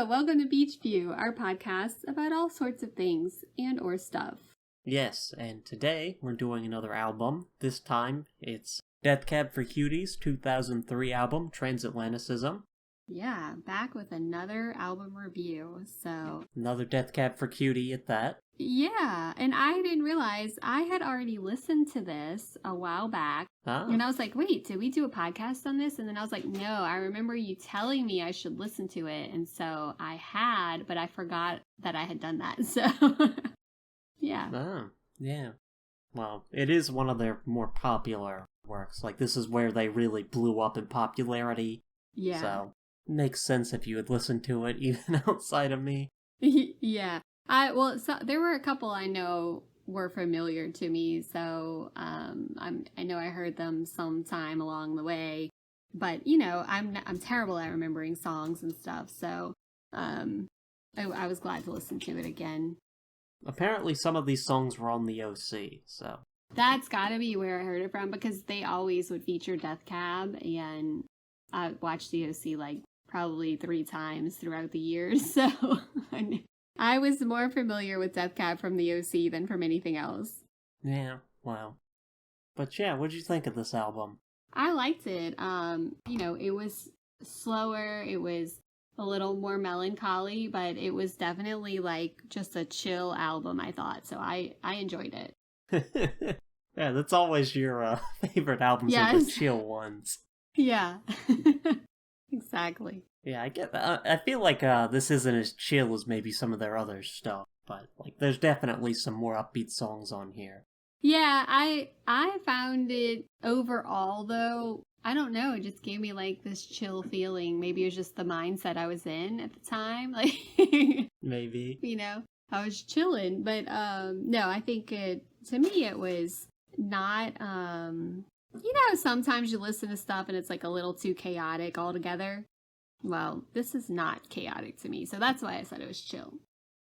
welcome to Beach View, our podcast about all sorts of things and or stuff. Yes, and today we're doing another album. This time it's Death Cab for Cutie's 2003 album, Transatlanticism. Yeah, back with another album review, so... Another Death Cab for Cutie at that. Yeah, and I didn't realize I had already listened to this a while back. Oh. And I was like, wait, did we do a podcast on this? And then I was like, no, I remember you telling me I should listen to it. And so I had, but I forgot that I had done that. So, yeah. Oh, yeah. Well, it is one of their more popular works. Like, this is where they really blew up in popularity. Yeah. So, makes sense if you had listened to it even outside of me. Yeah. So there were a couple I know were familiar to me, so I know I heard them sometime along the way, but I'm terrible at remembering songs and stuff, so I was glad to listen to it again. Apparently some of these songs were on the OC, so that's gotta be where I heard it from, because they always would feature Death Cab, and I watched the OC like probably 3 times throughout the years, so I was more familiar with Death Cab from the OC than from anything else. Yeah, wow. But yeah, what'd you think of this album? I liked it. It was slower, it was a little more melancholy, but it was definitely like just a chill album, I thought. So I enjoyed it. Yeah, that's always your favorite albums, yes. Are the chill ones. Yeah. Exactly. Yeah, I get that. I feel like this isn't as chill as maybe some of their other stuff, but like there's definitely some more upbeat songs on here. Yeah, I found it overall though, I don't know, it just gave me like this chill feeling. Maybe it was just the mindset I was in at the time. Like maybe. I was chilling, but no, I think to me it was not sometimes you listen to stuff and it's like a little too chaotic altogether. Well, this is not chaotic to me, so that's why I said it was chill.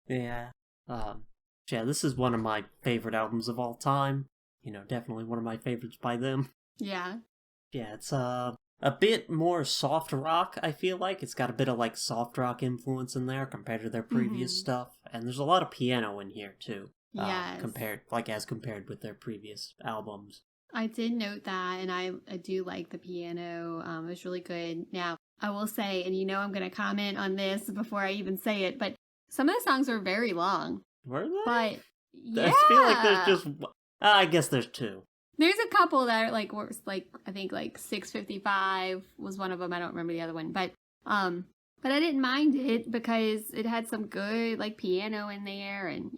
Yeah. Yeah, this is one of my favorite albums of all time. Definitely one of my favorites by them. Yeah. Yeah, it's a bit more soft rock, I feel like. It's got a bit of like soft rock influence in there compared to their previous stuff. And there's a lot of piano in here too. Yes. As compared with their previous albums. I did note that, and I do like the piano. It was really good. Now, I will say, and I'm going to comment on this before I even say it, but some of the songs were very long. Were they? But, yeah. I feel like there's just... I guess there's 2. There's a couple that were I think 6:55 was one of them. I don't remember the other one. But I didn't mind it because it had some good, piano in there. And,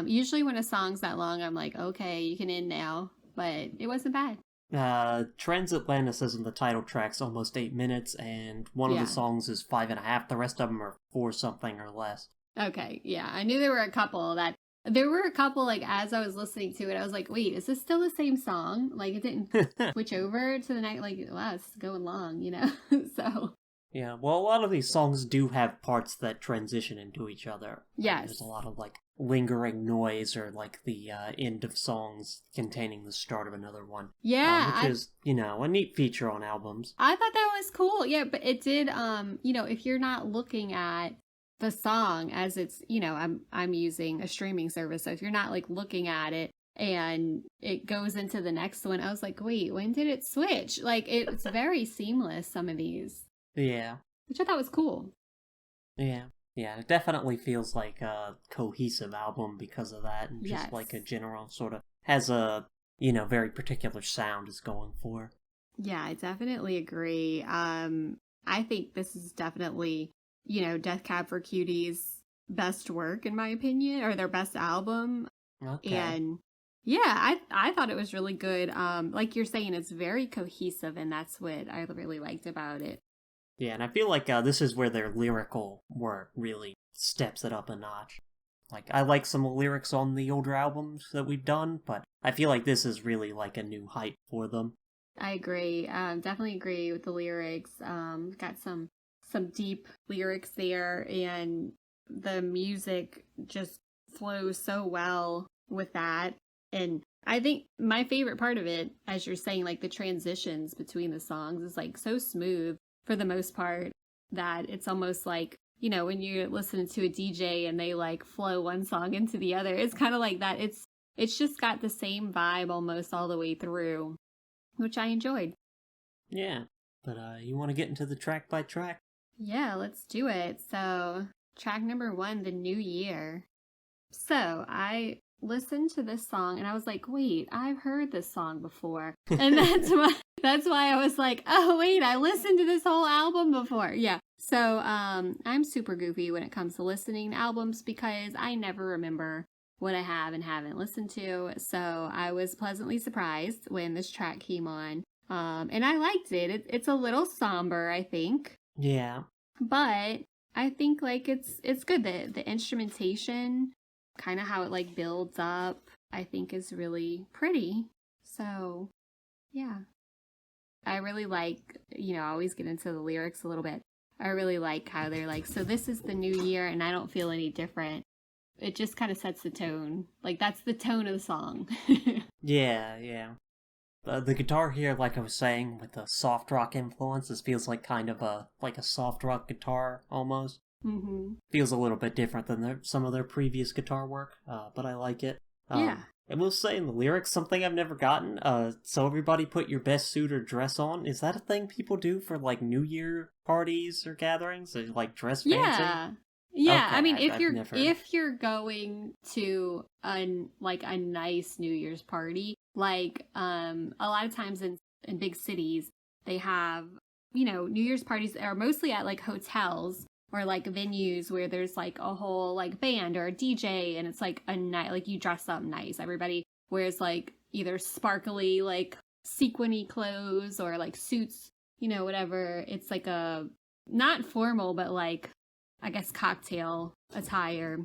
usually when a song's that long, I'm like, okay, you can end now. But it wasn't bad. Transatlanticism, the title track's almost 8 minutes, and one of the songs is 5.5. The rest of them are 4 something or less. Okay, yeah. I knew there were a couple as I was listening to it, I was like, wait, is this still the same song? Like, it didn't switch over to the next, wow, it's going long, So. Yeah, well, a lot of these songs do have parts that transition into each other. Yes. There's a lot of, lingering noise or, the end of songs containing the start of another one. Yeah. Which is, a neat feature on albums. I thought that was cool. Yeah, but it did, if you're not looking at the song as it's, I'm using a streaming service, so if you're not, looking at it and it goes into the next one, I was like, wait, when did it switch? It's very seamless, some of these. Yeah. Which I thought was cool. Yeah. Yeah, it definitely feels like a cohesive album because of that, and just a general sort of has a, very particular sound it's going for. Yeah, I definitely agree. I think this is definitely, Death Cab for Cutie's best work, in my opinion, or their best album. Okay. And yeah, I thought it was really good. Like you're saying, it's very cohesive, and that's what I really liked about it. Yeah, and I feel like this is where their lyrical work really steps it up a notch. I like some lyrics on the older albums that we've done, but I feel like this is really a new height for them. I agree. Definitely agree with the lyrics. Got some deep lyrics there, and the music just flows so well with that. And I think my favorite part of it, as you're saying, the transitions between the songs is so smooth for the most part that it's almost like when you're listening to a DJ and they like flow one song into the other. It's kind of like that. It's just got the same vibe almost all the way through, which I enjoyed. Yeah, but you want to get into the track by track? Yeah, let's do it. So, track number 1, The New Year. So, I listened to this song and I was like, wait, I've heard this song before. And that's why I was like, oh wait, I listened to this whole album before. Yeah. So, I'm super goofy when it comes to listening to albums because I never remember what I have and haven't listened to. So, I was pleasantly surprised when this track came on. And I liked it. It's a little somber, I think. Yeah. But I think like it's good. The instrumentation, kind of how it like builds up, I think is really pretty. So, yeah. I really like, I always get into the lyrics a little bit. I really like how they're like, so this is the new year and I don't feel any different. It just kind of sets the tone. Like that's the tone of the song. Yeah. The guitar here, like I was saying, with the soft rock influences, feels like kind of a soft rock guitar almost. Mm-hmm. Feels a little bit different than some of their previous guitar work, but I like it. Yeah. I will say in the lyrics, something I've never gotten. So everybody put your best suit or dress on. Is that a thing people do for like New Year parties or gatherings? Or, like dress fancy? Yeah. Yeah, Okay, I mean, I've if you're going to a nice New Year's party, like a lot of times in big cities, they have New Year's parties that are mostly at like hotels or like venues where there's like a whole like band or a DJ, and it's like a night like you dress up nice. Everybody wears like either sparkly like sequiny clothes or like suits, whatever. It's like a not formal, but like I guess cocktail attire.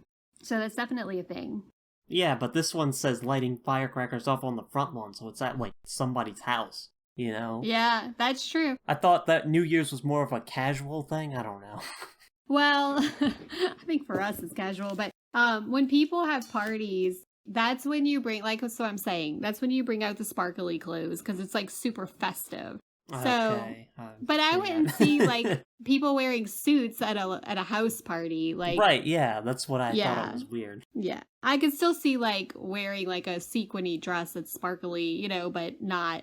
So that's definitely a thing. Yeah, but this one says lighting firecrackers off on the front lawn, so it's at like somebody's house, Yeah, that's true. I thought that New Year's was more of a casual thing. I don't know. Well, I think for us it's casual, but when people have parties, that's when you bring, like, that's what I'm saying. That's when you bring out the sparkly clothes because it's like super festive. So, okay, but I wouldn't see like people wearing suits at a house party, like right. Yeah, that's what I thought. It was weird. Yeah, I could still see like wearing like a sequiny dress that's sparkly, but not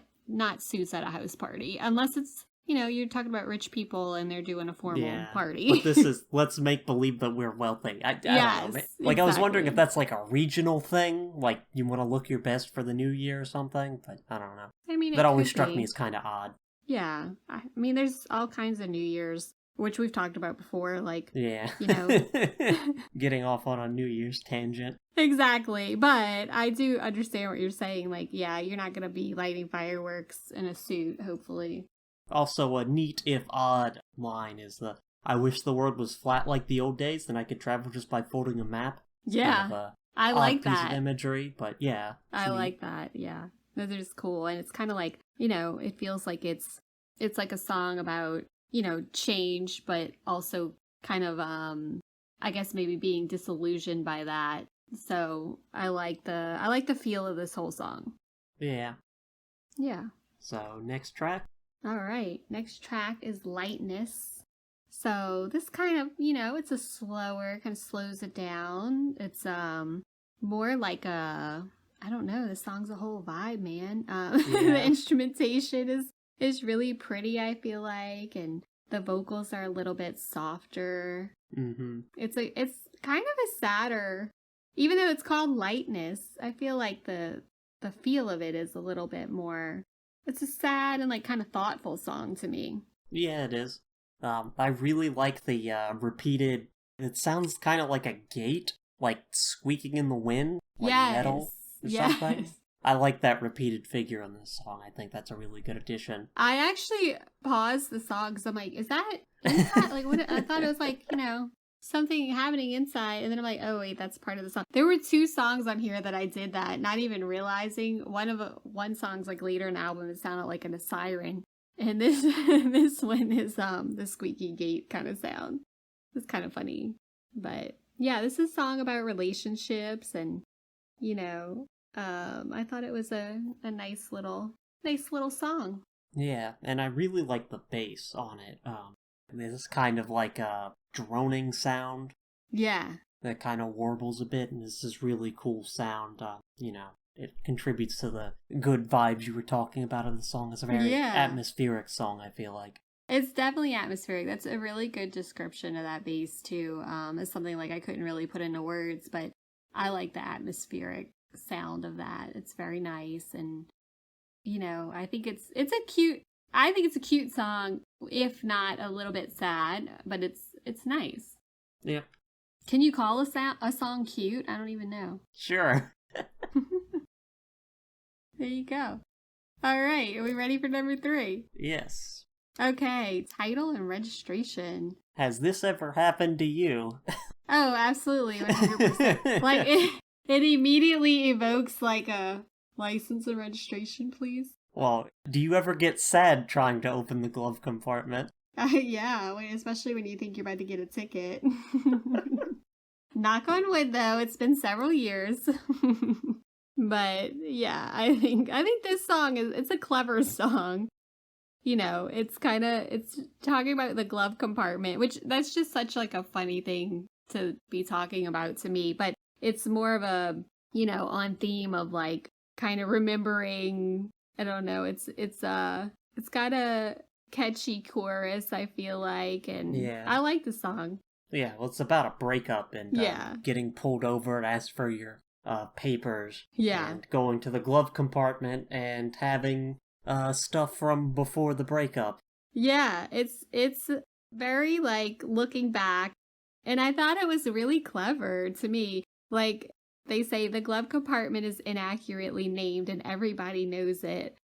suits at a house party, unless it's you're talking about rich people and they're doing a formal party. But this is let's make believe that we're wealthy. I don't know. Like exactly. I was wondering if that's like a regional thing, like you want to look your best for the New Year or something. But I don't know. I mean, that always struck me as kind of odd. Yeah, I mean, there's all kinds of New Year's, which we've talked about before, like, yeah, getting off on a New Year's tangent. Exactly, but I do understand what you're saying. Like, yeah, you're not gonna be lighting fireworks in a suit, hopefully. Also, a neat if odd line is I wish the world was flat like the old days, then I could travel just by folding a map. It's yeah, kind of I like piece that of imagery, but yeah, I like that. Yeah, those are just cool, and it's kind of like it feels like it's like a song about change, but also kind of I guess maybe being disillusioned by that. So I like the feel of this whole song. Yeah. Yeah. So next track. All right, next track is Lightness. So this kind of, it's a slower, kind of slows it down. It's more like I don't know, the song's a whole vibe, man. The instrumentation is really pretty, I feel like, and the vocals are a little bit softer. Mm-hmm. It's kind of a sadder, even though it's called Lightness, I feel like the feel of it is a little bit more, it's a sad and like kind of thoughtful song to me. Yeah, it is. I really like the repeated, it sounds kind of like a gate, like squeaking in the wind, like metal or something. I like that repeated figure on this song. I think that's a really good addition. I actually paused the song because I'm like, is that inside? Like, what? I thought it was like, something happening inside, and then I'm like, oh wait, that's part of the song. There were 2 songs on here that I did that, not even realizing. One song's like later in the album, it sounded like a siren, and this this one is the squeaky gate kind of sound. It's kind of funny, but yeah, this is a song about relationships, and I thought it was a nice little song. Yeah, and I really like the bass on it. This kind of like a droning sound Yeah. that kind of warbles a bit, and it's this really cool sound. It contributes to the good vibes you were talking about of the song. It's a very Yeah. atmospheric song, I feel like. It's definitely atmospheric. That's a really good description of that bass too. It's something like I couldn't really put into words, but I like the atmospheric sound of that. It's very nice, and I think I think it's a cute song, if not a little bit sad, but it's nice. Yep. Can you call a song cute? I don't even know. Sure. There you go. All right, are we ready for number 3? Yes. Okay, title and registration. Has this ever happened to you? Oh, absolutely, 100%. Like, it immediately evokes, like, a license and registration, please. Well, do you ever get sad trying to open the glove compartment? Yeah, especially when you think you're about to get a ticket. Knock on wood, though, it's been several years. But, yeah, I think this song it's a clever song. It's talking about the glove compartment, which that's just such like a funny thing to be talking about to me, but it's more of a, on theme of like kind of remembering, I don't know, it's got a catchy chorus, I feel like, and Yeah. I like the song. Yeah, well, it's about a breakup and getting pulled over and asked for your papers. Yeah. And going to the glove compartment and having stuff from before the breakup. Yeah, it's very like looking back, and I thought it was really clever to me. Like they say the glove compartment is inaccurately named and everybody knows it.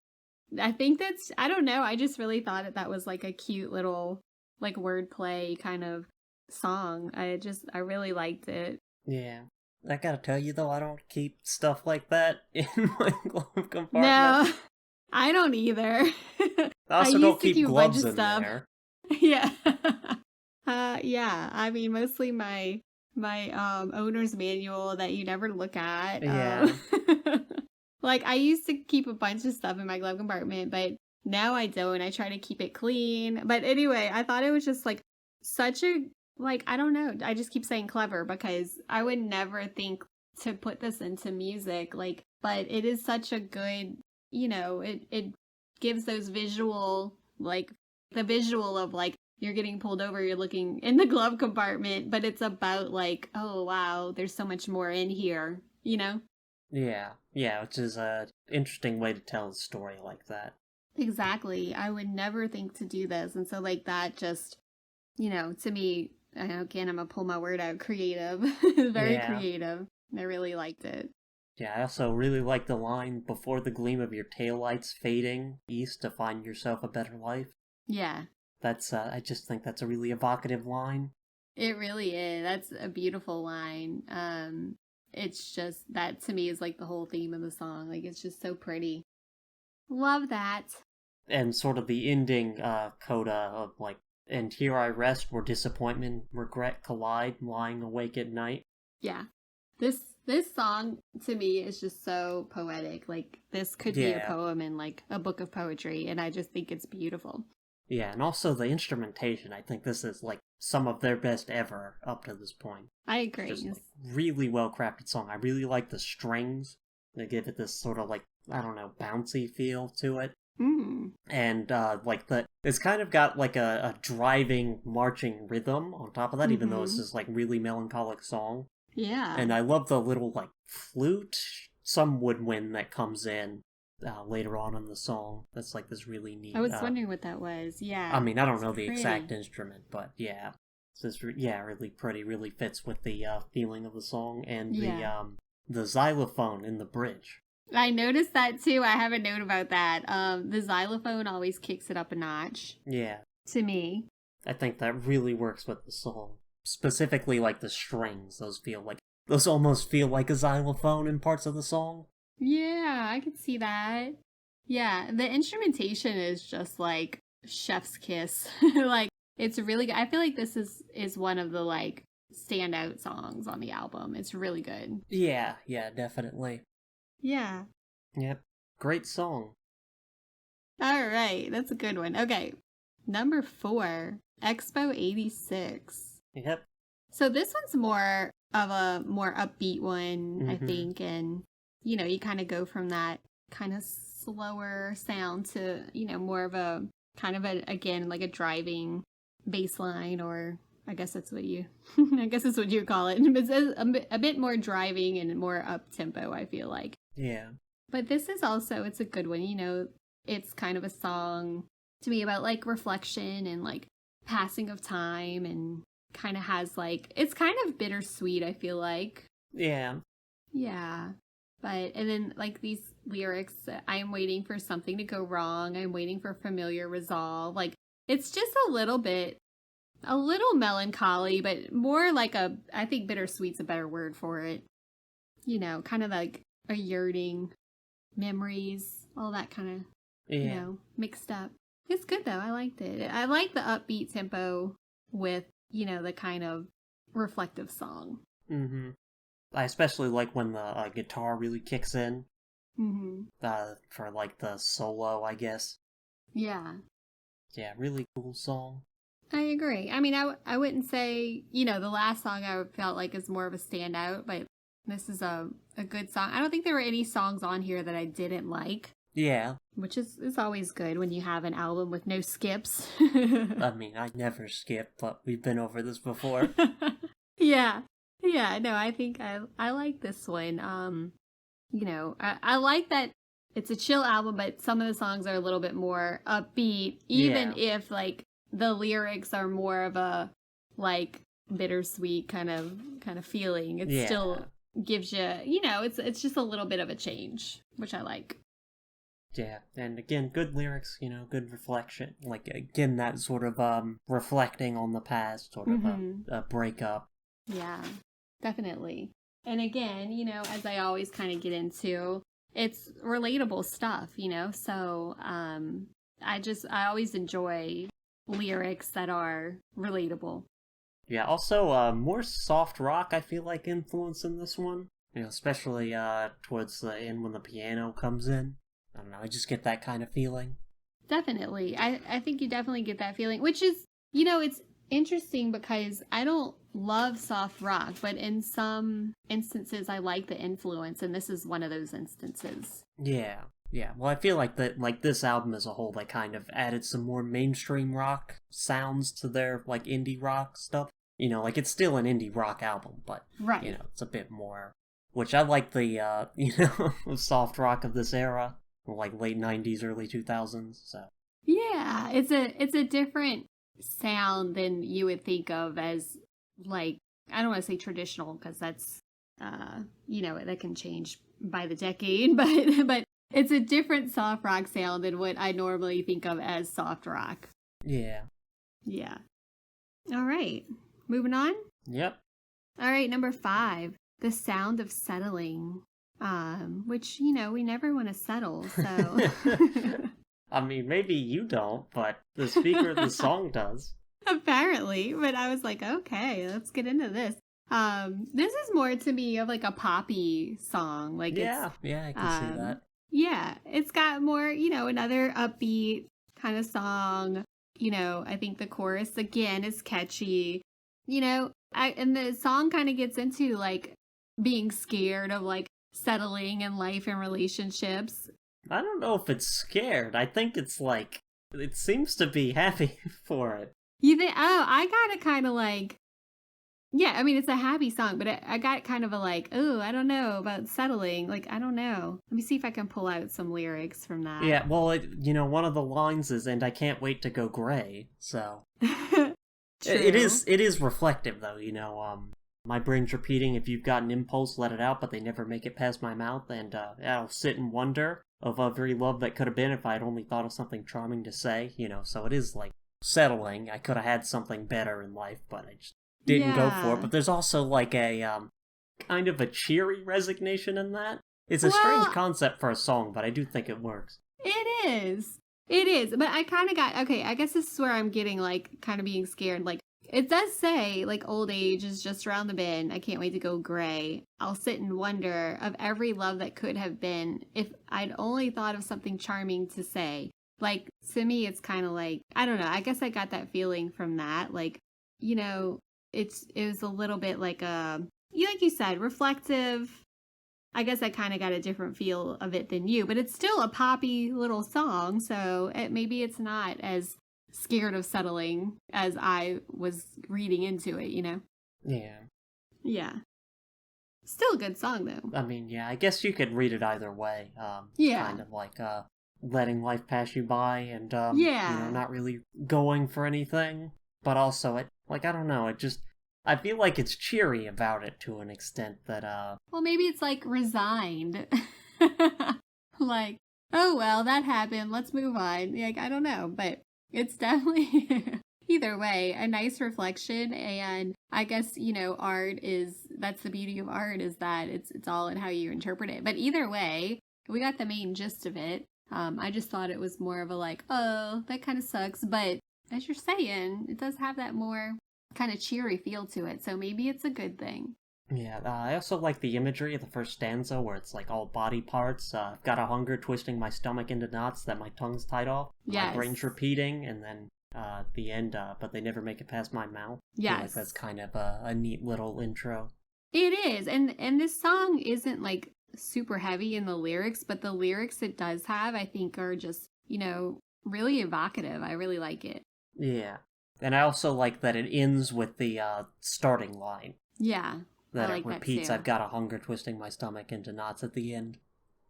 I think I don't know, I just really thought that was like a cute little like wordplay kind of song. I really liked it. Yeah. I gotta tell you though, I don't keep stuff like that in my glove compartment. No, I don't either. I also don't keep gloves in there. Yeah. Yeah. I mean, mostly my owner's manual that you never look at. Yeah. Like I used to keep a bunch of stuff in my glove compartment, but now I don't. I try to keep it clean. But anyway, I thought it was just like such a like, I don't know. I just keep saying clever because I would never think to put this into music. Like, but it is such a good, it gives those visual, like the visual of like you're getting pulled over, you're looking in the glove compartment, but it's about like, oh wow, there's so much more in here, Yeah, which is a interesting way to tell a story like that. Exactly. I would never think to do this, and so like that just, to me, again, I'm gonna pull my word out, creative. Very creative. I really liked it. Yeah, I also really like the line, before the gleam of your taillights fading east to find yourself a better life. Yeah. That's, I just think that's a really evocative line. It really is. That's a beautiful line. It's just, that to me is like the whole theme of the song. Like, it's just so pretty. Love that. And sort of the ending coda of like, and here I rest where disappointment, regret collide, lying awake at night. Yeah. This song, to me, is just so poetic. Like, this could be a poem in, like, a book of poetry, and I just think it's beautiful. Yeah, and also the instrumentation. I think this is, like, some of their best ever up to this point. I agree. It's just, like, really well-crafted song. I really like the strings. They give it this sort of, like, I don't know, bouncy feel to it. And, like, it's kind of got, like, a driving, marching rhythm on top of that, even though it's this, like, really melancholic song. Yeah. And I love the little, like, flute, some woodwind that comes in later on in the song. That's, like, this really neat... I was wondering what that was, yeah. I mean, I don't know the exact instrument, but yeah. It's just, really pretty, really fits with the feeling of the song, and the xylophone in the bridge. I noticed that, too. I have a note about that. The xylophone always kicks it up a notch. Yeah. To me. I think that really works with the song. Specifically, like, the strings. Those almost feel like a xylophone in parts of the song. Yeah, I could see that. Yeah, the instrumentation is just, like, chef's kiss. Like, it's really good. I feel like this is one of the, like, standout songs on the album. It's really good. Yeah, definitely. Yeah. Yep. Great song. All right, that's a good one. Okay. Number 4, Expo 86. Yep. So this one's more of a more upbeat one, I Mm-hmm. think, and you kind of go from that kind of slower sound to, more of a kind of a again like a driving bass line, or I guess that's what you I guess that's what you call it. It's a bit more driving and more up tempo, I feel like. Yeah. But this is also it's a good one, it's kind of a song to me about like reflection and like passing of time, and kind of has like it's kind of bittersweet, I feel like. Yeah. Yeah. But and then like these lyrics, I am waiting for something to go wrong. I'm waiting for familiar resolve. Like it's just a little melancholy, but more like I think bittersweet's a better word for it. Kind of like a yearning, memories, all that kind of, Yeah. mixed up. It's good though. I liked it. I like the upbeat tempo with, the kind of reflective song. Mm-hmm. I especially like when the guitar really kicks in, Mm-hmm. for like the solo, I guess. Yeah, Yeah, really cool song. I agree. I mean, I wouldn't say, the last song I felt like is more of a standout, but this is a good song. I don't think there were any songs on here that I didn't like, Yeah. which is always good when you have an album with no skips. I mean, I never skip, but we've been over this before. Yeah. Yeah, no, I think I like this one. I like that it's a chill album, but some of the songs are a little bit more upbeat, even Yeah. if like the lyrics are more of a like bittersweet kind of feeling. It Yeah. still gives you, it's just a little bit of a change, which I like. Yeah. And again, good lyrics, good reflection. Like again that sort of reflecting on the past, sort of Mhm. a breakup. Yeah, definitely. And again, as I always kind of get into, it's relatable stuff, So, I always enjoy lyrics that are relatable. Yeah, also more soft rock I feel like influence in this one. Especially towards the end when the piano comes in. I don't know, I just get that kind of feeling. Definitely. I think you definitely get that feeling, which is, it's interesting because I don't love soft rock, but in some instances I like the influence, and this is one of those instances. Yeah. Yeah. Well, I feel like that like this album as a whole they kind of added some more mainstream rock sounds to their like indie rock stuff. Like it's still an indie rock album, but Right. it's a bit more which I like the soft rock of this era, like late 90s, early 2000s, so. Yeah, it's a different sound than you would think of as like I don't want to say traditional because that's that can change by the decade, but it's a different soft rock sound than what I normally think of as soft rock. Yeah. Yeah. All right. Moving on. Yep. All right, number 5, The Sound of Settling. Which, we never want to settle, so I mean, maybe you don't, but the speaker of the song does. apparently, but I was like, okay, let's get into this. This is more to me of like a poppy song. Like it's Yeah, yeah, I can see um that. yeah, it's got more, another upbeat kind of song. I think the chorus again is catchy. And the song kind of gets into like being scared of like settling in life and relationships. I don't know if it's scared. I think it's like it seems to be happy for it. You think, oh, I got it kind of like, yeah, I mean, it's a happy song, but I got kind of a like, oh, I don't know about settling. Like, I don't know. Let me see if I can pull out some lyrics from that. Yeah, well, one of the lines is, "And I can't wait to go gray." So it True. is it is reflective though. My brain's repeating, "If you've got an impulse, let it out, but they never make it past my mouth." And I'll sit and wonder of every love that could have been if I'd only thought of something charming to say. So it is like settling. I could have had something better in life, but I just didn't go for it. Yeah. But there's also like a kind of a cheery resignation in that. It's a strange Well, concept for a song, but I do think it works. it is. It is. But I kind of got, okay, I guess this is where I'm getting like kind of being scared. Like, it does say, like, old age is just around the bend. I can't wait to go gray. I'll sit and wonder of every love that could have been if I'd only thought of something charming to say. Like, to me, it's kind of like, I don't know. I guess I got that feeling from that. Like, you know, it was a little bit like you said, reflective. I guess I kind of got a different feel of it than you, but it's still a poppy little song, so maybe it's not as scared of settling as I was reading into it, you know? Yeah. Yeah. Still a good song, though. I mean, yeah, I guess you could read it either way. Yeah. Kind of like, letting life pass you by and, Yeah. not really going for anything. But also, I don't know, I feel like it's cheery about it to an extent that, Well, maybe it's like resigned. Like, oh, well, that happened. Let's move on. Like, I don't know, but it's definitely, either way, a nice reflection. And I guess, that's the beauty of art, is that it's all in how you interpret it. But either way, we got the main gist of it. I just thought it was more of a like, oh, that kind of sucks. But as you're saying, it does have that more kind of cheery feel to it. So maybe it's a good thing. yeah, I also like the imagery of the first stanza where it's like all body parts. I've got a hunger twisting my stomach into knots that my tongue's tied off. Yes. My brain's repeating, and then the end, but they never make it past my mouth. Yes. I feel like that's kind of a neat little intro. It is. And this song isn't like super heavy in the lyrics, but the lyrics it does have, I think, are just, really evocative. I really like it. Yeah. And I also like that it ends with the starting line. Yeah. That I like it repeats, that too. I've got a hunger twisting my stomach into knots at the end.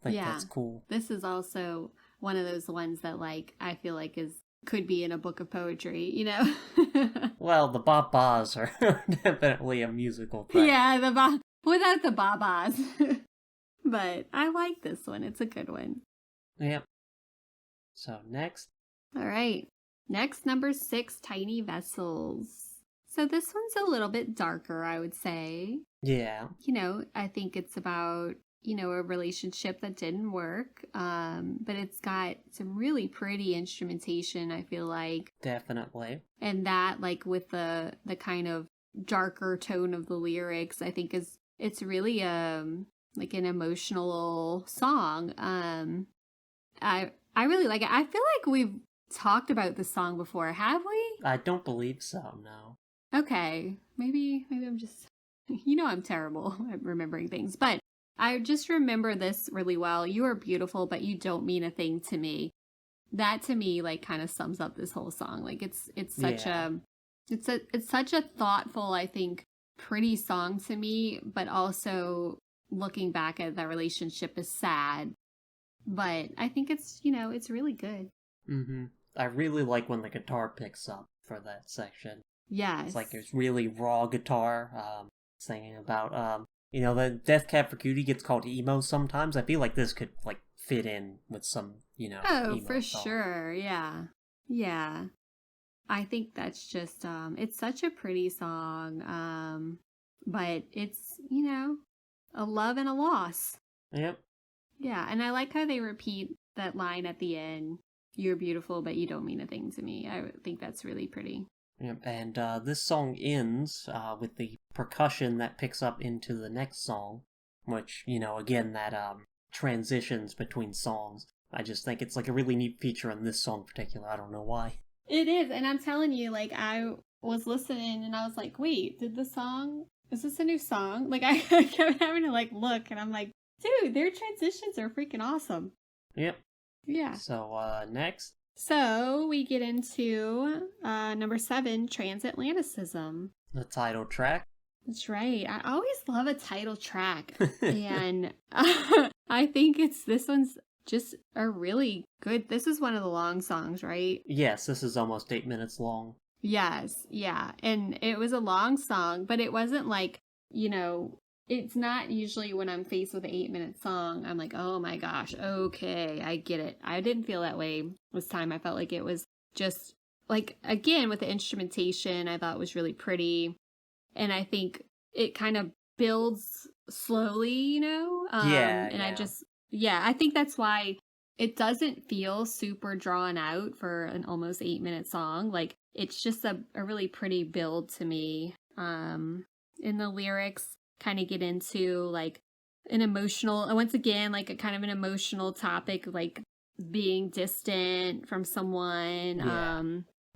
I think that's cool. This is also one of those ones that, like, I feel like could be in a book of poetry, Well, the ba-bas are definitely a musical thing. Yeah, without the babas. But I like this one. It's a good one. Yep. So, next. All right. Next, number 6, Tiny Vessels. So this one's a little bit darker, I would say. Yeah. I think it's about, a relationship that didn't work. But it's got some really pretty instrumentation, I feel like. Definitely. And that, like, with the kind of darker tone of the lyrics, I think it's really like an emotional song. I really like it. I feel like we've talked about this song before, have we? I don't believe so, no. Okay, maybe I'm just, I'm terrible at remembering things, but I just remember this really well. You are beautiful, but you don't mean a thing to me. That to me, like, kind of sums up this whole song. Like, it's such it's such a thoughtful, I think, pretty song to me, but also looking back at that relationship is sad. But I think it's, it's really good. Mm-hmm. I really like when the guitar picks up for that section. Yes. It's like there's really raw guitar, singing about, the Death Cab for Cutie gets called emo sometimes. I feel like this could, like, fit in with some, Oh, emo for song. sure. Yeah. Yeah. I think that's just, it's such a pretty song. But it's, a love and a loss. Yep. Yeah. And I like how they repeat that line at the end. You're beautiful, but you don't mean a thing to me. I think that's really pretty. Yep. And this song ends with the percussion that picks up into the next song, which, again, that transitions between songs. I just think it's like a really neat feature in this song in particular. I don't know why. It is, and I'm telling you, like, I was listening and I was like, wait, is this a new song? Like, I kept having to, like, look, and I'm like, dude, their transitions are freaking awesome. Yep. Yeah. So, next. So, we get into number 7, Transatlanticism. The title track. That's right. I always love a title track. And I think this one's just a really good, this is one of the long songs, right? Yes, this is almost 8 minutes long. Yes, yeah. And it was a long song, but it wasn't like, it's not usually when I'm faced with an 8-minute song, I'm like, oh my gosh, okay, I get it. I didn't feel that way this time. I felt like it was just, like, again, with the instrumentation, I thought it was really pretty. And I think it kind of builds slowly, I think that's why it doesn't feel super drawn out for an almost 8-minute song. Like, it's just a really pretty build to me. In the lyrics kind of get into, like, an emotional, once again, like a kind of an emotional topic, like being distant from someone. Yeah.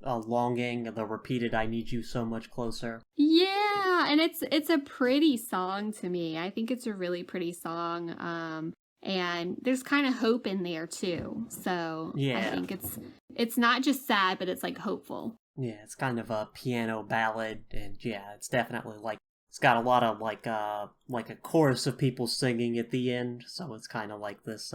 Longing, the repeated "I need you so much closer." Yeah, Yeah, and it's a pretty song to me. I think it's a really pretty song. And there's kind of hope in there too. So I Yeah. think it's not just sad, but it's like hopeful. Yeah, it's kind of a piano ballad, and yeah, it's definitely like it's got a lot of like a chorus of people singing at the end, so it's kind of like this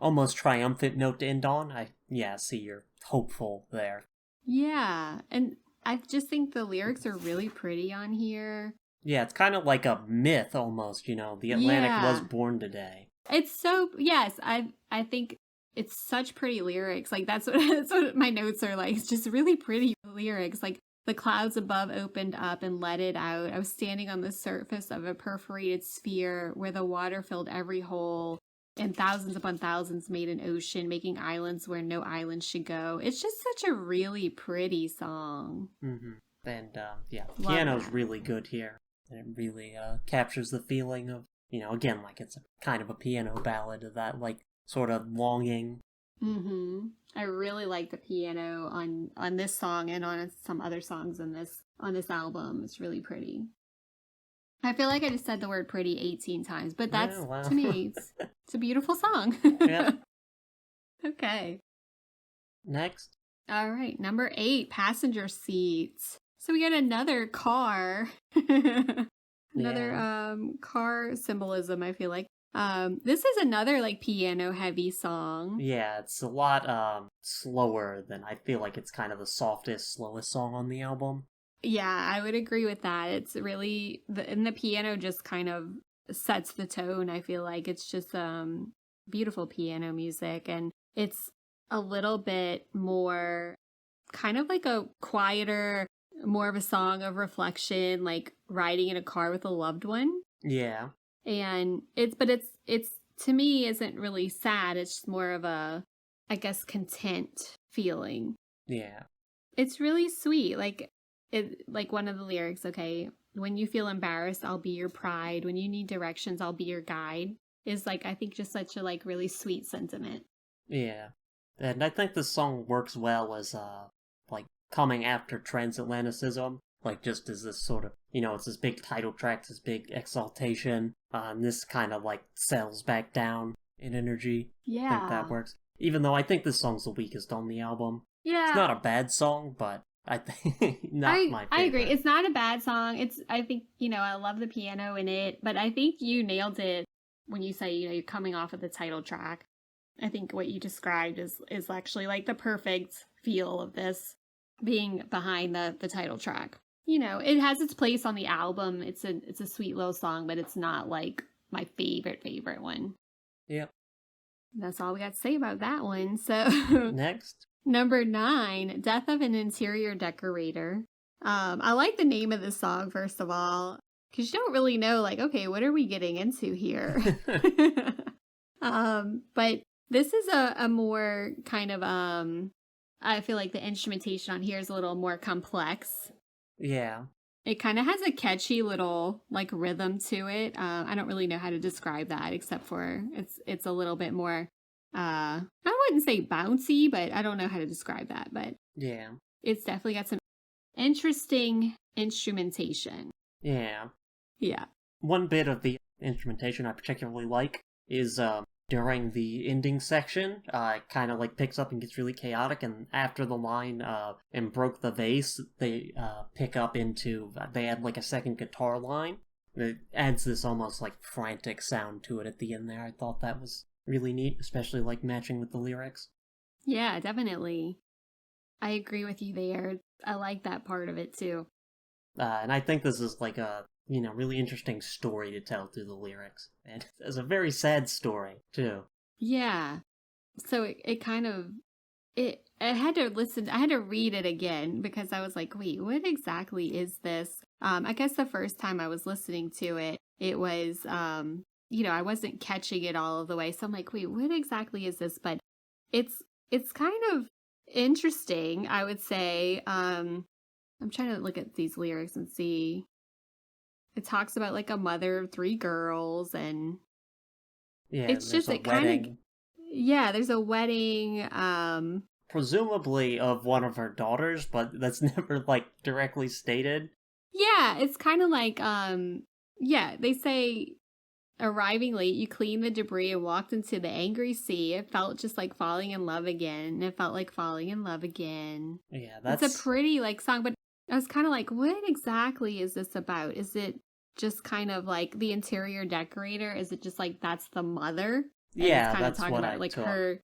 almost triumphant note to end on. I see you're hopeful there. Yeah, and I just think the lyrics are really pretty on here. Yeah, it's kind of like a myth almost, the Atlantic was Yeah. born today. It's so yes, I think it's such pretty lyrics. Like that's what that's what my notes are like. It's just really pretty lyrics. Like the clouds above opened up and let it out. I was standing on the surface of a perforated sphere where the water filled every hole and thousands upon thousands made an ocean, making islands where no islands should go. It's just such a really pretty song. Mm-hmm. And yeah, the Love piano's that. really good here. And it really captures the feeling of, again, like it's a kind of a piano ballad of that, like, sort of longing. Mm-hmm. I really like the piano on this song and on some other songs on this album. It's really pretty. I feel like I just said the word pretty 18 times, but that's Yeah, wow. to me it's a beautiful song. Yeah. Okay. Next. All right, number 8, passenger seats. So we got another car. Another Yeah. car symbolism, I feel like. This is another like piano heavy song. Yeah, it's a lot slower than I feel like it's kind of the softest, slowest song on the album. Yeah, I would agree with that. It's really and the piano just kind of sets the tone. I feel like it's just beautiful piano music, and it's a little bit more kind of like a quieter, more of a song of reflection, like riding in a car with a loved one. Yeah. And it's to me isn't really sad. It's just more of a, I guess, content feeling. Yeah. It's really sweet. Like one of the lyrics, okay, when you feel embarrassed, I'll be your pride. When you need directions, I'll be your guide. Is like I think just such a like really sweet sentiment. Yeah. And I think this song works well as like coming after Transatlanticism. Like just as this sort of it's this big title track, this big exaltation. And this kind of like settles back down in energy. I think that Yeah. works. Even though I think this song's the weakest on the album. It's Yeah. not a bad song, but I think not my I agree. favorite. It's not a bad song. I think, I love the piano in it, but I think you nailed it when you say, you're coming off of the title track. I think what you described is actually like the perfect feel of this being behind the title track. It has its place on the album. It's a sweet little song, but it's not like my favorite one. Yep. That's all we got to say about that one. So Next. number 9, Death of an Interior Decorator. I like the name of this song, first of all, because you don't really know, like, okay, what are we getting into here? But this is a more kind of, I feel like the instrumentation on here is a little more complex. Yeah. It kind of has a catchy little like rhythm to it. I don't really know how to describe that except for it's a little bit more I wouldn't say bouncy, but I don't know how to describe that, but Yeah. it's definitely got some interesting instrumentation. Yeah. Yeah. One bit of the instrumentation I particularly like is during the ending section, it kind of like picks up and gets really chaotic, and after the line and broke the vase, they pick up into they add like a second guitar line. It adds this almost like frantic sound to it at the end there. I thought that was really neat, especially like matching with the lyrics. Yeah, definitely. I agree with you there. I like that part of it too. And I think this is like a really interesting story to tell through the lyrics, and it's a very sad story too. Yeah. So it kind of I had to read it again because I was like, wait, what exactly is this? I guess the first time I was listening to it, it was I wasn't catching it all of the way. So I'm like, wait, what exactly is this? But it's kind of interesting, I would say. I'm trying to look at these lyrics and see. It talks about like a mother of 3 girls, and Yeah, it's there's just a it kind of wedding, there's a wedding. presumably of one of her daughters, but that's never like directly stated. Yeah, it's kind of like yeah, they say arriving late, you cleaned the debris and walked into the angry sea. It felt just like falling in love again. It felt like falling in love again. Yeah, It's a that's pretty like song, but I was kind of like, what exactly is this about? Is it just kind of like the interior decorator? Is it just like that's the mother? And it's yeah, kind of that's talking what about I like took. her,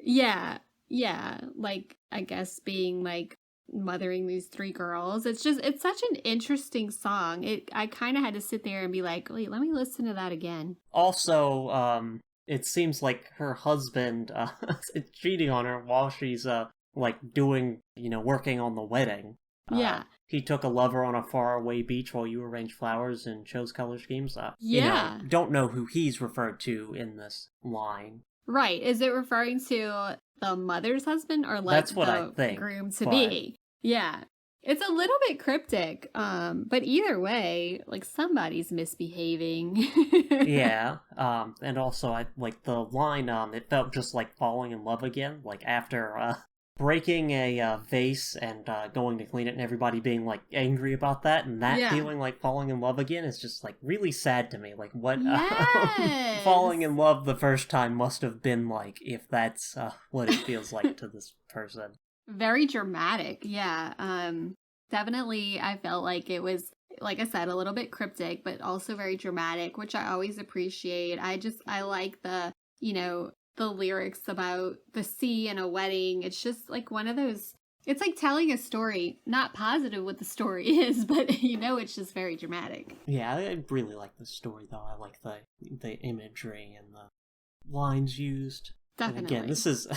yeah, yeah, like I guess being like mothering these three girls. It's such an interesting song. I kind of had to sit there and be like, wait, let me listen to that again. Also, it seems like her husband is cheating on her while she's like doing, working on the wedding. Yeah. He took a lover on a faraway beach while you arranged flowers and chose color schemes. Yeah. Don't know who he's referred to in this line. Right. Is it referring to the mother's husband or That's like what I the think, groom to but be? Yeah. It's a little bit cryptic. But either way, like somebody's misbehaving. yeah. And also I like the line. It felt just like falling in love again. Like after breaking a vase and going to clean it, and everybody being like angry about that, and that Yeah. feeling like falling in love again is just like really sad to me. Like what falling Yes. in love the first time must have been like, if that's what it feels like to this person. Very dramatic. Yeah. Definitely I felt like it was like I said a little bit cryptic but also very dramatic, which I always appreciate. I like the lyrics about the sea and a wedding. It's just like one of those it's like telling a story, not positive what the story is, but it's just very dramatic. Yeah, I really like the story though. I like the imagery and the lines used. And again, Definitely. this is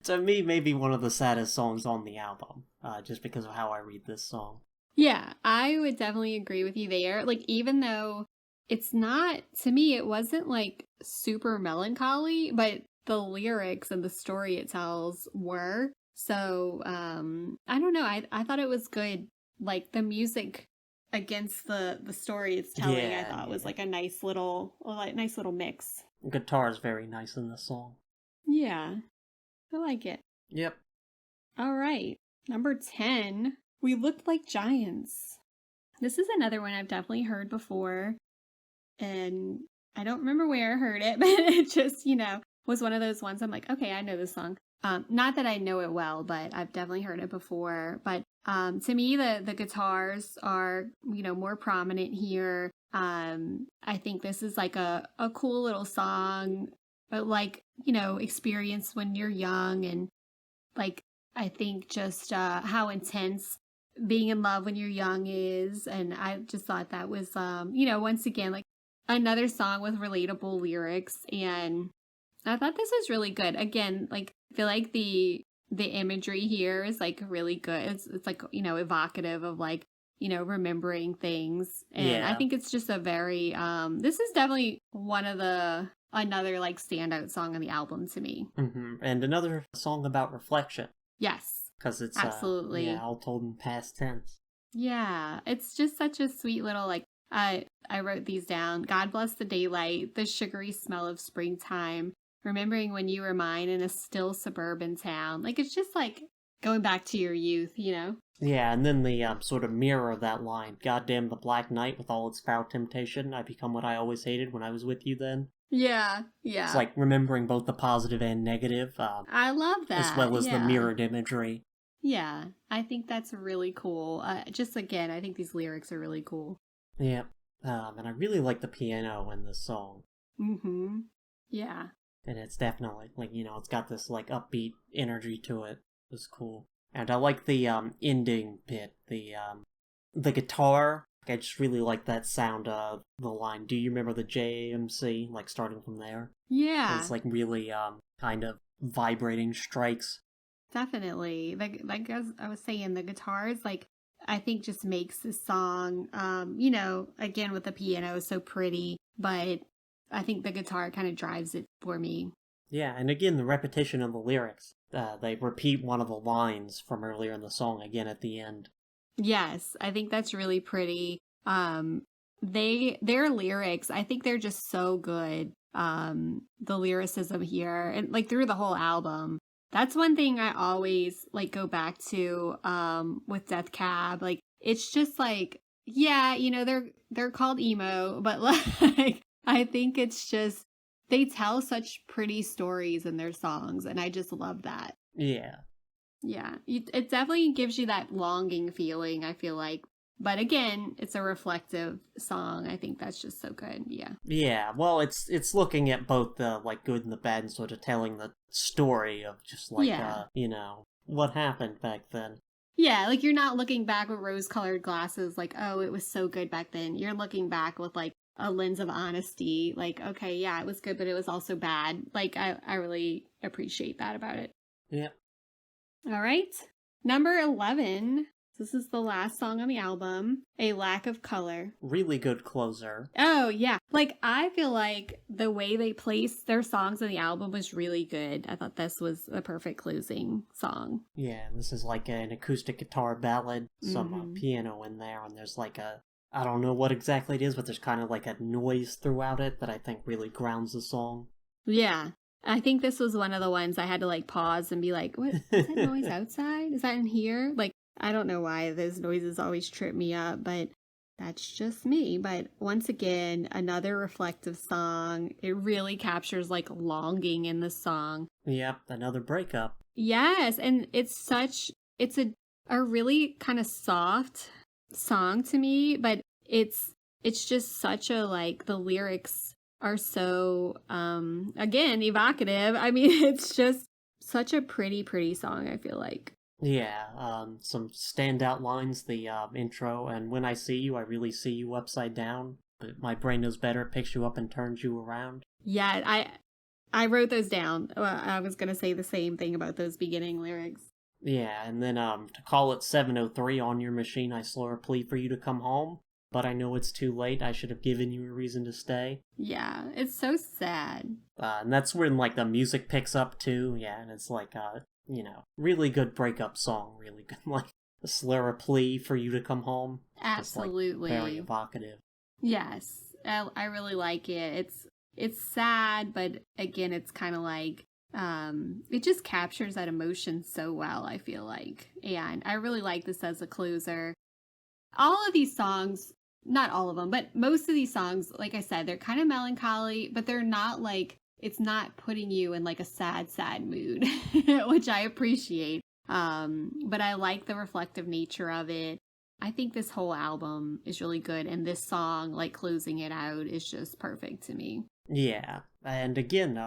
to me maybe one of the saddest songs on the album, just because of how I read this song. Yeah, I would definitely agree with you there. Like, even though it's not, to me, it wasn't like super melancholy, but the lyrics and the story it tells were. So, I don't know. I thought it was good. Like, the music against the story it's telling, I Yeah, thought was yeah. like a nice little mix. Guitar is very nice in this song. Yeah, I like it. Yep. All right. Number 10, We Looked Like Giants. This is another one I've definitely heard before. And I don't remember where I heard it, but it just, was one of those ones I'm like, okay, I know this song. Not that I know it well, but I've definitely heard it before. But to me, the guitars are, more prominent here. I think this is like a cool little song, but like, experience when you're young and like, I think just how intense being in love when you're young is. And I just thought that was, once again, like another song with relatable lyrics. And I thought this was really good. Again, like, I feel like the imagery here is like really good. It's like, evocative of like, remembering things. And I Yeah. think it's just a very, this is definitely another like standout song on the album to me. And another song about reflection, Yes, because it's absolutely. all told in past tense. Yeah, it's just such a sweet little like I wrote these down. God bless the daylight, the sugary smell of springtime, remembering when you were mine in a still suburban town. Like it's just like going back to your youth. Yeah, and then the sort of mirror of that line, "Goddamn the black night with all its foul temptation, I become what I always hated when I was with you then." Yeah, It's yeah. like remembering both the positive and negative, I love as well that. as the Yeah. mirrored imagery. Yeah. I think that's really cool. Just again, I think these lyrics are really cool. Yeah. And I really like the piano in this song. Mm-hmm. Yeah. And it's definitely, like, it's got this, like, upbeat energy to it. It's cool. And I like the, ending bit, the guitar. Like, I just really like that sound of the line, "Do you remember the JMC?" Like, starting from there. Yeah. It's, like, really, kind of vibrating strikes. Definitely. Like as I was saying, the guitars, like, I think just makes this song, again with the piano so pretty, but I think the guitar kind of drives it for me. Yeah, and again, the repetition of the lyrics. They repeat one of the lines from earlier in the song again at the end. Yes, I think that's really pretty. Their lyrics, I think they're just so good. The lyricism here and like through the whole album. That's one thing I always like go back to with Death Cab. Like it's just like Yeah, they're called emo, but like I think it's just they tell such pretty stories in their songs, and I just love that. Yeah. Yeah, it definitely gives you that longing feeling, I feel like. But again, it's a reflective song. I think that's just so good. Yeah. Yeah, well, it's looking at both the like good and the bad, and sort of telling the story of just like Yeah. what happened back then. Yeah, like you're not looking back with rose-colored glasses like, "Oh, it was so good back then." You're looking back with like a lens of honesty, like, "Okay, yeah, it was good, but it was also bad." Like I really appreciate that about it. Yeah, All right. Number 11. This is the last song on the album, A Lack of Color. really good closer. Oh, yeah. Like, I feel like the way they placed their songs on the album was really good. I thought this was a perfect closing song. Yeah, this is like an acoustic guitar ballad, some Mm-hmm. piano in there, and there's like I don't know what exactly it is, but there's kind of like a noise throughout it that I think really grounds the song. Yeah. I think this was one of the ones I had to like pause and be like, what is that noise outside? Is that in here? Like, I don't know why those noises always trip me up, but that's just me. But once again, another reflective song. It really captures like longing in the song. Yep, another breakup. Yes, and it's a really kind of soft song to me, but it's just such a like the lyrics are so again evocative. I mean, it's just such a pretty song, I feel like. Yeah, some standout lines, the intro, and when I see you, I really see you upside down, but my brain knows better, it picks you up and turns you around. Yeah, I wrote those down. I was going to say the same thing about those beginning lyrics. Yeah, and then to call it 7:03 on your machine, I slur a plea for you to come home, but I know it's too late, I should have given you a reason to stay. Yeah, it's so sad. And that's when, like, the music picks up, too, yeah, and it's like, really good breakup song, really good, like, a slur a plea for you to come home. Absolutely. Just, like, very evocative. Yes, I really like it. It's sad, but again, it's kind of like it just captures that emotion so well, I feel like. And I really like this as a closer. All of these songs, not all of them, but most of these songs, like I said, they're kind of melancholy, but they're not like it's not putting you in like a sad mood, which I appreciate. But I like the reflective nature of it. I think this whole album is really good, and this song, like closing it out, is just perfect to me. Yeah, and again,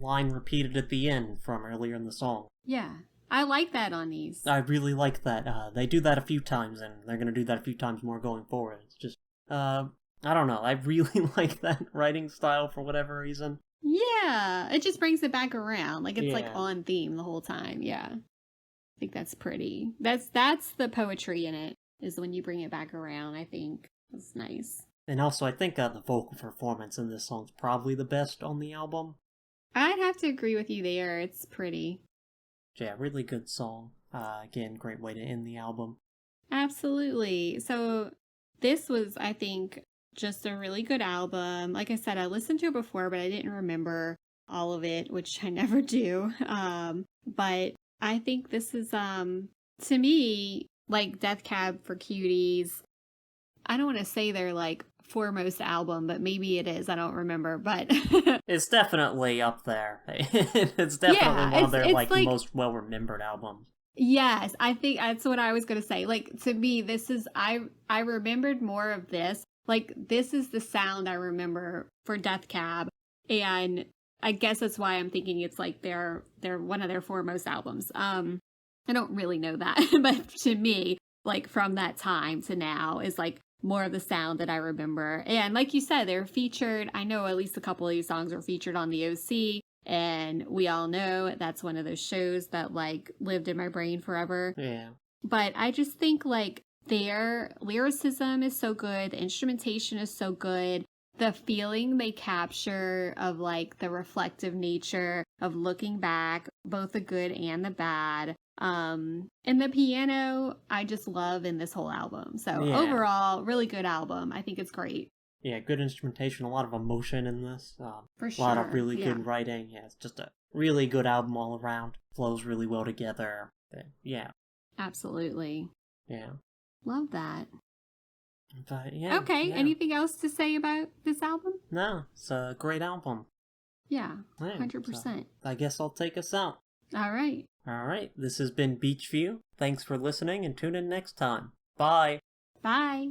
line repeated at the end from earlier in the song. Yeah, I like that on these. I really like that. They do that a few times, and they're gonna do that a few times more going forward. It's just, I don't know. I really like that writing style for whatever reason. Yeah, it just brings it back around. Like it's like Yeah. on theme the whole time. Yeah. I think that's pretty. That's the poetry in it is when you bring it back around, I think. That's nice. And also, I think the vocal performance in this song's probably the best on the album. I'd have to agree with you there. It's pretty. Yeah, really good song. Again, great way to end the album. Absolutely. So this was, I think, just a really good album. Like I said, I listened to it before, but I didn't remember all of it, which I never do. But I think this is to me like Death Cab for Cuties. I don't want to say they're like foremost album, but maybe it is. I don't remember, but It's definitely up there. It's definitely yeah, one of their it's like most well remembered albums. yes, I think that's what I was going to say. Like to me, this is I remembered more of this. Like this is the sound I remember for Death Cab, and I guess that's why I'm thinking it's like they're one of their foremost albums. I don't really know that, but to me, like from that time to now is like more of the sound that I remember. And like you said, they're featured. I know at least a couple of these songs are featured on the OC. And we all know that's one of those shows that like lived in my brain forever. Yeah. But I just think like their lyricism is so good, the instrumentation is so good, the feeling they capture of like the reflective nature of looking back, both the good and the bad. And the piano I just love in this whole album. So Yeah. overall, really good album. I think it's great. Yeah, good instrumentation, a lot of emotion in this. For A lot of sure, really yeah. good writing. Yeah, it's just a really good album all around. Flows really well together. Yeah. Absolutely. Yeah. Love that. But yeah. Okay, yeah. anything else to say about this album? No, it's a great album. Yeah, Yeah, 100%. So I guess I'll take us out. All right. Alright, this has been Beachview. Thanks for listening and tune in next time. Bye! Bye.